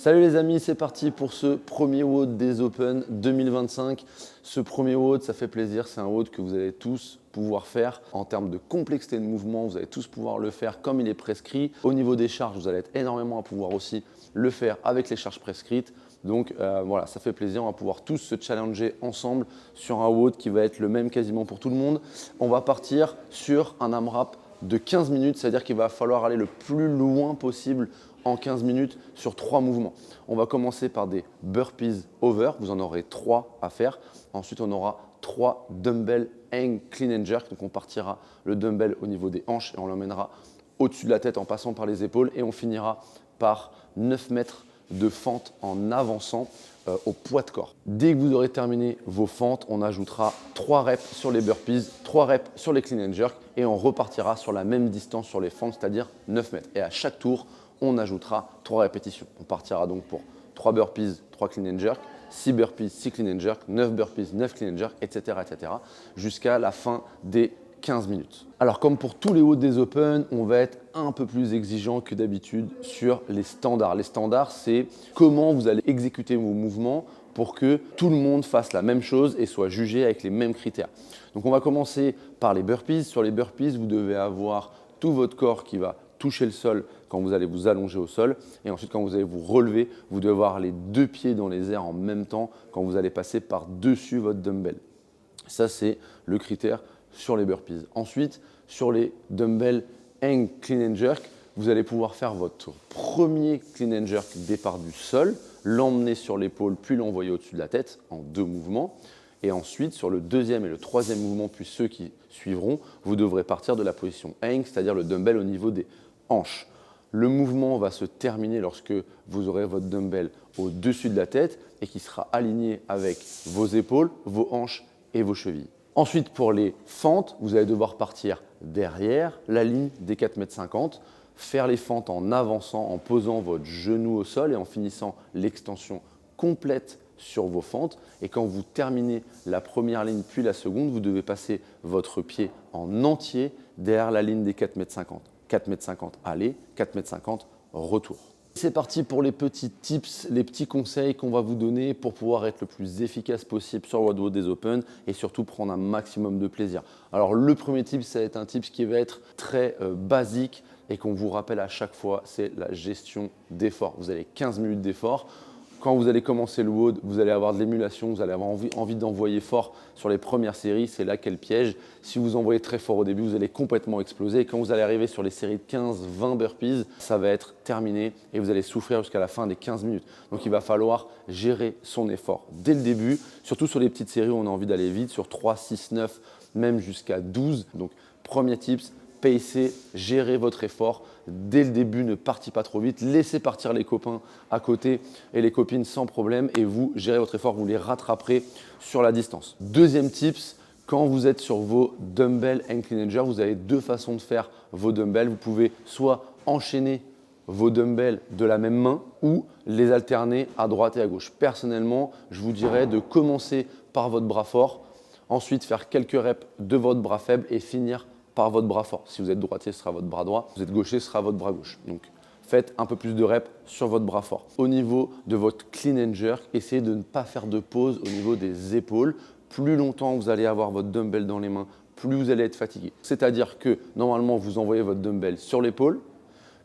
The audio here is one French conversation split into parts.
Salut les amis, c'est parti pour ce premier WOD des Open 2025. Ce premier WOD, ça fait plaisir, c'est un WOD que vous allez tous pouvoir faire. En termes de complexité de mouvement, vous allez tous pouvoir le faire comme il est prescrit. Au niveau des charges, vous allez être énormément à pouvoir aussi le faire avec les charges prescrites. Donc voilà, ça fait plaisir, on va pouvoir tous se challenger ensemble sur un WOD qui va être le même quasiment pour tout le monde. On va partir sur un AMRAP de 15 minutes, c'est-à-dire qu'il va falloir aller le plus loin possible en 15 minutes sur 3 mouvements. On va commencer par des burpees over, vous en aurez 3 à faire. Ensuite, on aura 3 dumbbell hang clean and jerk, donc on partira le dumbbell au niveau des hanches et on l'emmènera au-dessus de la tête en passant par les épaules et on finira par 9 mètres de fente en avançant au poids de corps. Dès que vous aurez terminé vos fentes, on ajoutera 3 reps sur les burpees, 3 reps sur les clean and jerk et on repartira sur la même distance sur les fentes, c'est-à-dire 9 mètres. Et à chaque tour, on ajoutera 3 répétitions. On partira donc pour 3 burpees, 3 clean and jerk, 6 burpees, 6 clean and jerk, 9 burpees, 9 clean and jerk, etc. jusqu'à la fin des 15 minutes. Alors comme pour tous les WOD des Open, on va être un peu plus exigeant que d'habitude sur les standards. Les standards, c'est comment vous allez exécuter vos mouvements pour que tout le monde fasse la même chose et soit jugé avec les mêmes critères. Donc on va commencer par les burpees. Sur les burpees, vous devez avoir tout votre corps qui va toucher le sol quand vous allez vous allonger au sol. Et ensuite, quand vous allez vous relever, vous devez avoir les 2 pieds dans les airs en même temps quand vous allez passer par-dessus votre dumbbell. Ça, c'est le critère sur les burpees. Ensuite, sur les dumbbell hang clean and jerk, vous allez pouvoir faire votre premier clean and jerk départ du sol, l'emmener sur l'épaule, puis l'envoyer au-dessus de la tête en 2 mouvements. Et ensuite, sur le deuxième et le troisième mouvement, puis ceux qui suivront, vous devrez partir de la position hang, c'est-à-dire le dumbbell au niveau des hanches. Le mouvement va se terminer lorsque vous aurez votre dumbbell au-dessus de la tête et qui sera aligné avec vos épaules, vos hanches et vos chevilles. Ensuite, pour les fentes, vous allez devoir partir derrière la ligne des 4,50 m, faire les fentes en avançant, en posant votre genou au sol et en finissant l'extension complète sur vos fentes. Et quand vous terminez la première ligne puis la seconde, vous devez passer votre pied en entier derrière la ligne des 4,50 m. 4,50 m aller, 4,50 m retour. C'est parti pour les petits tips, les petits conseils qu'on va vous donner pour pouvoir être le plus efficace possible sur le WOD des Open et surtout prendre un maximum de plaisir. Alors le premier tip, ça va être un tip qui va être très basique et qu'on vous rappelle à chaque fois, c'est la gestion d'effort. Vous avez 15 minutes d'effort. Quand vous allez commencer le WOD, vous allez avoir de l'émulation, vous allez avoir envie d'envoyer fort sur les premières séries, c'est là qu'est le piège. Si vous envoyez très fort au début, vous allez complètement exploser. Et quand vous allez arriver sur les séries de 15-20 burpees, ça va être terminé et vous allez souffrir jusqu'à la fin des 15 minutes. Donc il va falloir gérer son effort dès le début, surtout sur les petites séries où on a envie d'aller vite, sur 3, 6, 9, même jusqu'à 12. Donc premier tips, pacez, gérez votre effort. Dès le début, ne partez pas trop vite. Laissez partir les copains à côté et les copines sans problème et vous gérez votre effort, vous les rattraperez sur la distance. Deuxième tips, quand vous êtes sur vos dumbbell hang clean and jerk, vous avez 2 façons de faire vos dumbbells. Vous pouvez soit enchaîner vos dumbbells de la même main ou les alterner à droite et à gauche. Personnellement, je vous dirais de commencer par votre bras fort, ensuite faire quelques reps de votre bras faible et finir par votre bras fort. Si vous êtes droitier, ce sera votre bras droit. Si vous êtes gaucher, ce sera votre bras gauche. Donc, faites un peu plus de reps sur votre bras fort. Au niveau de votre clean and jerk, essayez de ne pas faire de pause au niveau des épaules. Plus longtemps vous allez avoir votre dumbbell dans les mains, plus vous allez être fatigué. C'est-à-dire que normalement, vous envoyez votre dumbbell sur l'épaule,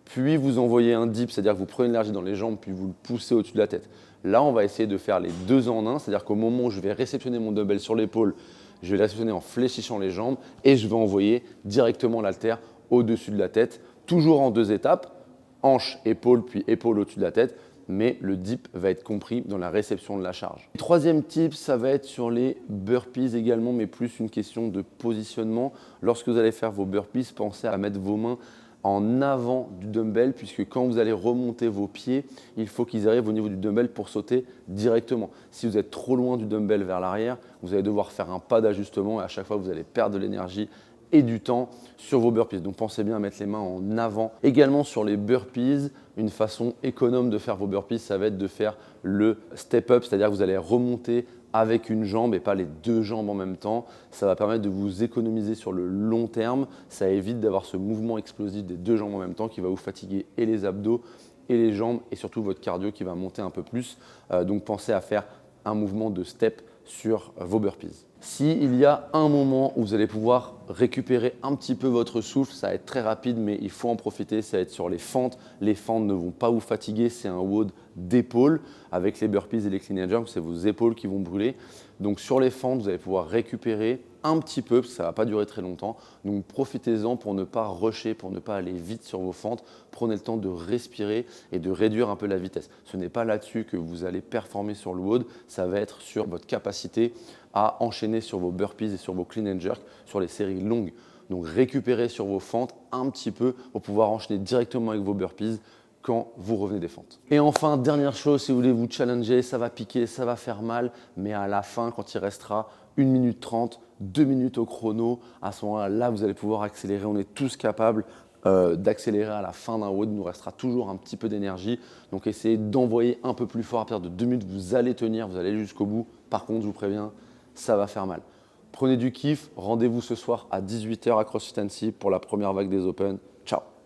puis vous envoyez un dip, c'est-à-dire que vous prenez l'énergie dans les jambes, puis vous le poussez au-dessus de la tête. Là, on va essayer de faire les 2 en 1, c'est-à-dire qu'au moment où je vais réceptionner mon dumbbell sur l'épaule, je vais le réceptionner en fléchissant les jambes et je vais envoyer directement l'haltère au-dessus de la tête, toujours en 2 étapes, hanche, épaule, puis épaule au-dessus de la tête, mais le dip va être compris dans la réception de la charge. Troisième tip, ça va être sur les burpees également, mais plus une question de positionnement. Lorsque vous allez faire vos burpees, pensez à mettre vos mains en avant du dumbbell, puisque quand vous allez remonter vos pieds, il faut qu'ils arrivent au niveau du dumbbell pour sauter directement. Si vous êtes trop loin du dumbbell vers l'arrière, vous allez devoir faire un pas d'ajustement et à chaque fois vous allez perdre de l'énergie et du temps sur vos burpees. Donc pensez bien à mettre les mains en avant. Également sur les burpees, une façon économe de faire vos burpees, ça va être de faire le step up, c'est-à-dire que vous allez remonter avec une jambe et pas les 2 jambes en même temps. Ça va permettre de vous économiser sur le long terme. Ça évite d'avoir ce mouvement explosif des 2 jambes en même temps qui va vous fatiguer et les abdos et les jambes et surtout votre cardio qui va monter un peu plus. Donc pensez à faire un mouvement de step sur vos burpees. S'il y a un moment où vous allez pouvoir récupérer un petit peu votre souffle, ça va être très rapide, mais il faut en profiter, ça va être sur les fentes. Les fentes ne vont pas vous fatiguer, c'est un WOD d'épaule. Avec les burpees et les clean and jerk, c'est vos épaules qui vont brûler. Donc sur les fentes, vous allez pouvoir récupérer un petit peu, parce que ça ne va pas durer très longtemps. Donc profitez-en pour ne pas rusher, pour ne pas aller vite sur vos fentes. Prenez le temps de respirer et de réduire un peu la vitesse. Ce n'est pas là-dessus que vous allez performer sur le WOD, ça va être sur votre capacité à enchaîner sur vos burpees et sur vos clean and jerk sur les séries longues. Donc récupérez sur vos fentes un petit peu pour pouvoir enchaîner directement avec vos burpees quand vous revenez des fentes. Et enfin, dernière chose, si vous voulez vous challenger, ça va piquer, ça va faire mal, mais à la fin, quand il restera 1 minute 30, 2 minutes au chrono, à ce moment-là, là, vous allez pouvoir accélérer. On est tous capables d'accélérer à la fin d'un WOD. Il nous restera toujours un petit peu d'énergie. Donc essayez d'envoyer un peu plus fort. À partir de 2 minutes, vous allez tenir, vous allez aller jusqu'au bout. Par contre, je vous préviens, ça va faire mal. Prenez du kiff. Rendez-vous ce soir à 18 h à CrossFit Annecy pour la première vague des Open. Ciao!